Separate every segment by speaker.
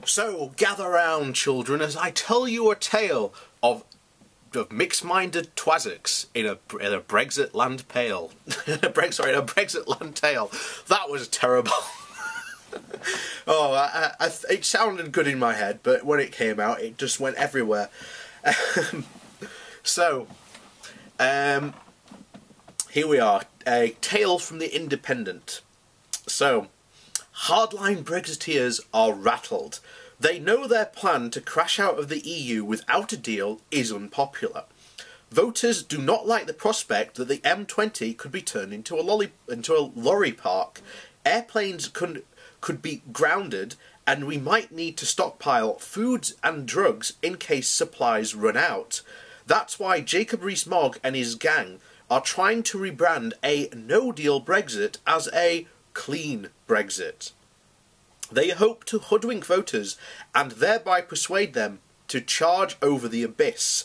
Speaker 1: So, gather round, children, as I tell you a tale of mixed-minded twazzocks in a Brexit land tale. in a Brexit land tale. That was terrible. It sounded good in my head, but when it came out, it just went everywhere. Here we are, a tale from the Independent. So, hardline Brexiteers are rattled. They know their plan to crash out of the EU without a deal is unpopular. Voters do not like the prospect that the M20 could be turned into a lorry park. Airplanes could be grounded, and we might need to stockpile foods and drugs in case supplies run out. That's why Jacob Rees-Mogg and his gang are trying to rebrand a no-deal Brexit as a clean Brexit. They hope to hoodwink voters and thereby persuade them to charge over the abyss.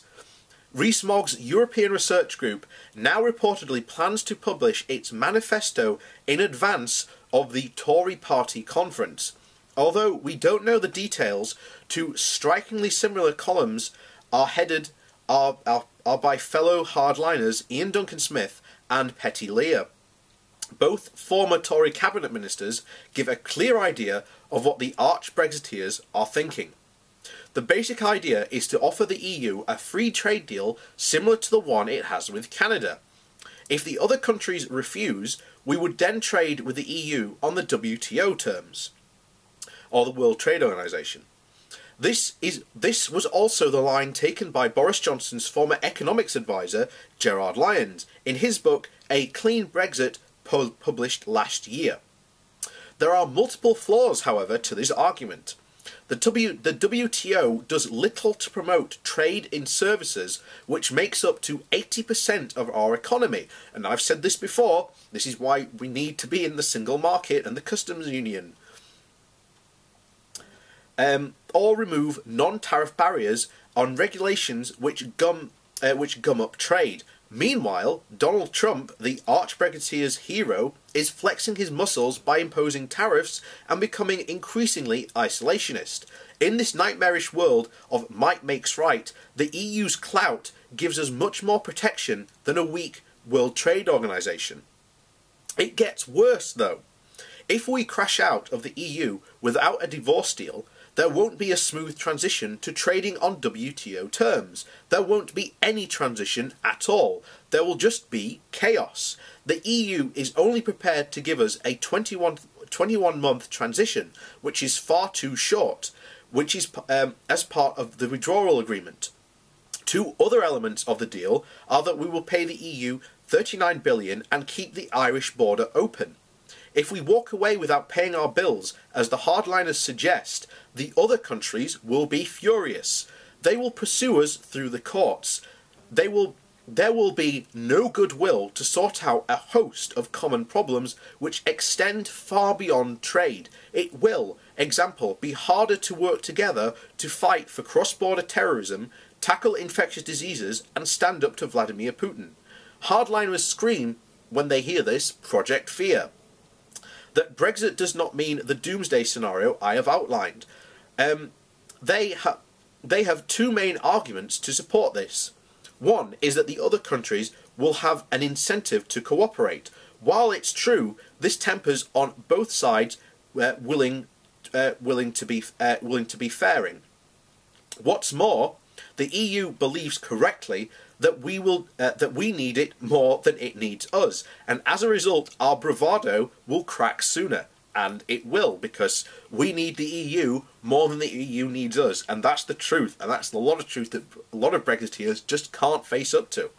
Speaker 1: Rees-Mogg's European Research Group now reportedly plans to publish its manifesto in advance of the Tory party conference. Although we don't know the details, two strikingly similar columns are by fellow hardliners Ian Duncan-Smith and Petty Lear. Both former Tory cabinet ministers give a clear idea of what the arch-Brexiteers are thinking. The basic idea is to offer the EU a free trade deal similar to the one it has with Canada. If the other countries refuse, we would then trade with the EU on the WTO terms, or the World Trade Organization. This was also the line taken by Boris Johnson's former economics advisor, Gerard Lyons, in his book A Clean Brexit, published last year. There are multiple flaws, however, to this argument. The WTO does little to promote trade in services, which makes up to 80% of our economy. And I've said this before, this is why we need to be in the single market and the customs union. Or remove non-tariff barriers on regulations which gum up trade. Meanwhile, Donald Trump, the arch-Brexiteers' hero, is flexing his muscles by imposing tariffs and becoming increasingly isolationist. In this nightmarish world of might makes right, the EU's clout gives us much more protection than a weak World Trade Organization. It gets worse, though. If we crash out of the EU without a divorce deal, there won't be a smooth transition to trading on WTO terms. There won't be any transition at all. There will just be chaos. The EU is only prepared to give us a 21-month transition, which is far too short, which is as part of the withdrawal agreement. Two other elements of the deal are that we will pay the EU $39 billion and keep the Irish border open. If we walk away without paying our bills, as the hardliners suggest, the other countries will be furious. They will pursue us through the courts. There will be no goodwill to sort out a host of common problems which extend far beyond trade. It will, example, be harder to work together to fight for cross-border terrorism, tackle infectious diseases, and stand up to Vladimir Putin. Hardliners scream, when they hear this, Project Fear. That Brexit does not mean the doomsday scenario I have outlined. They have two main arguments to support this. One is that the other countries will have an incentive to cooperate. While it's true, this tempers on both sides willing to be fairing. What's more, the EU believes correctly that we need it more than it needs us, and as a result our bravado will crack sooner, and it will, because we need the EU more than the EU needs us, and that's the truth, and that's a lot of truth that a lot of Brexiteers just can't face up to.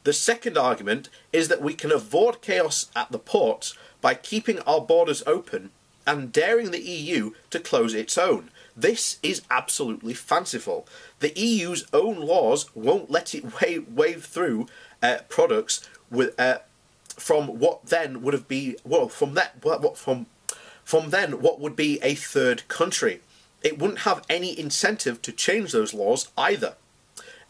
Speaker 1: The second argument is that we can avoid chaos at the ports by keeping our borders open and daring the EU to close its own. This is absolutely fanciful. The EU's own laws won't let it wave through products with from what then would have been from then what would be a third country. It wouldn't have any incentive to change those laws either.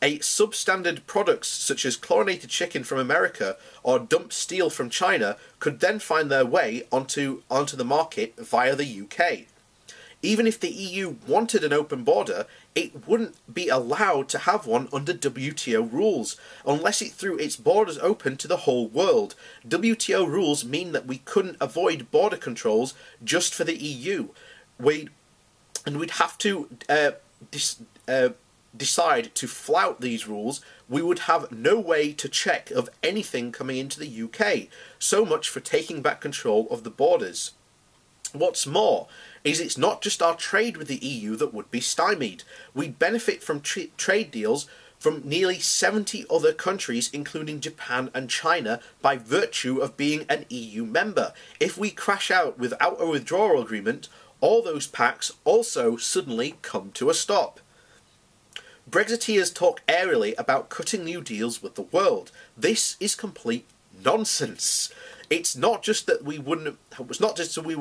Speaker 1: A substandard products such as chlorinated chicken from America or dumped steel from China could then find their way onto the market via the UK. Even if the EU wanted an open border, it wouldn't be allowed to have one under WTO rules, unless it threw its borders open to the whole world. WTO rules mean that we couldn't avoid border controls just for the EU. We'd have to decide to flout these rules. We would have no way to check of anything coming into the UK. So much for taking back control of the borders. What's more, is it's not just our trade with the EU that would be stymied. We'd benefit from trade deals from nearly 70 other countries, including Japan and China, by virtue of being an EU member. If we crash out without a withdrawal agreement, all those pacts also suddenly come to a stop. Brexiteers talk airily about cutting new deals with the world. This is complete nonsense. It's not just that we would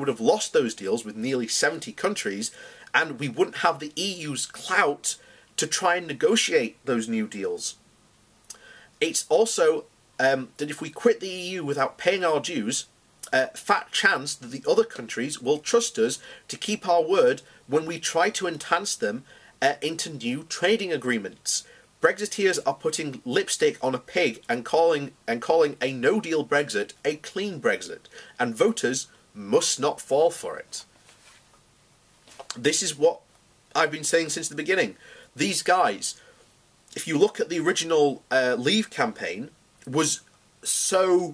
Speaker 1: have lost those deals with nearly 70 countries, and we wouldn't have the EU's clout to try and negotiate those new deals. It's also that if we quit the EU without paying our dues, fat chance that the other countries will trust us to keep our word when we try to enhance them into new trading agreements. Brexiteers are putting lipstick on a pig and calling a no-deal Brexit a clean Brexit, and voters must not fall for it. This is what I've been saying since the beginning. These guys, if you look at the original Leave campaign, was so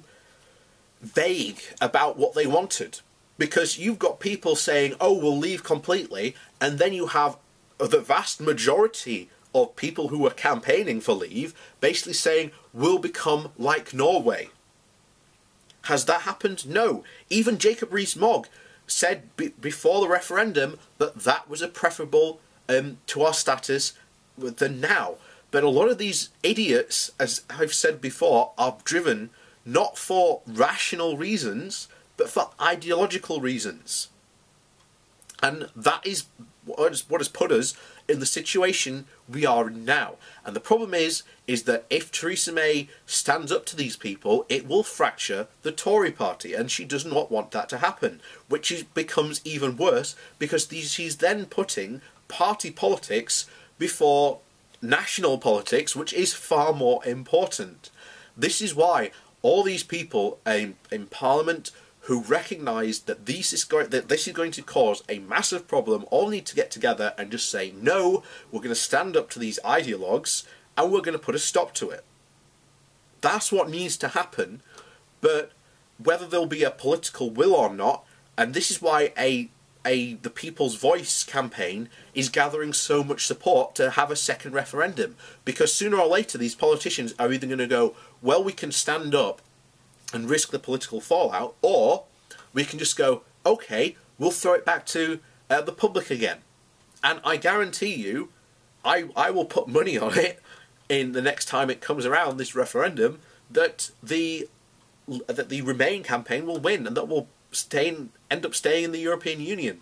Speaker 1: vague about what they wanted, because you've got people saying, oh, we'll leave completely, and then you have the vast majority of people who were campaigning for Leave basically saying, we'll become like Norway. Has that happened? No. Even Jacob Rees-Mogg said before the referendum that that was a preferable to our status than now. But a lot of these idiots, as I've said before, are driven not for rational reasons, but for ideological reasons. And that is what has put us in the situation we are in now. And the problem is that if Theresa May stands up to these people, it will fracture the Tory party, and she does not want that to happen, becomes even worse because she's then putting party politics before national politics, which is far more important. This is why all these people in Parliament who recognise that this is going to cause a massive problem all need to get together and just say, no, we're going to stand up to these ideologues and we're going to put a stop to it. That's what needs to happen, but whether there'll be a political will or not, and this is why the People's Voice campaign is gathering so much support to have a second referendum, because sooner or later these politicians are either going to go, well, we can stand up and risk the political fallout, or we can just go, okay, we'll throw it back to the public again. And I guarantee you, I will put money on it in the next time it comes around, this referendum, that the Remain campaign will win and that will end up staying in the European Union.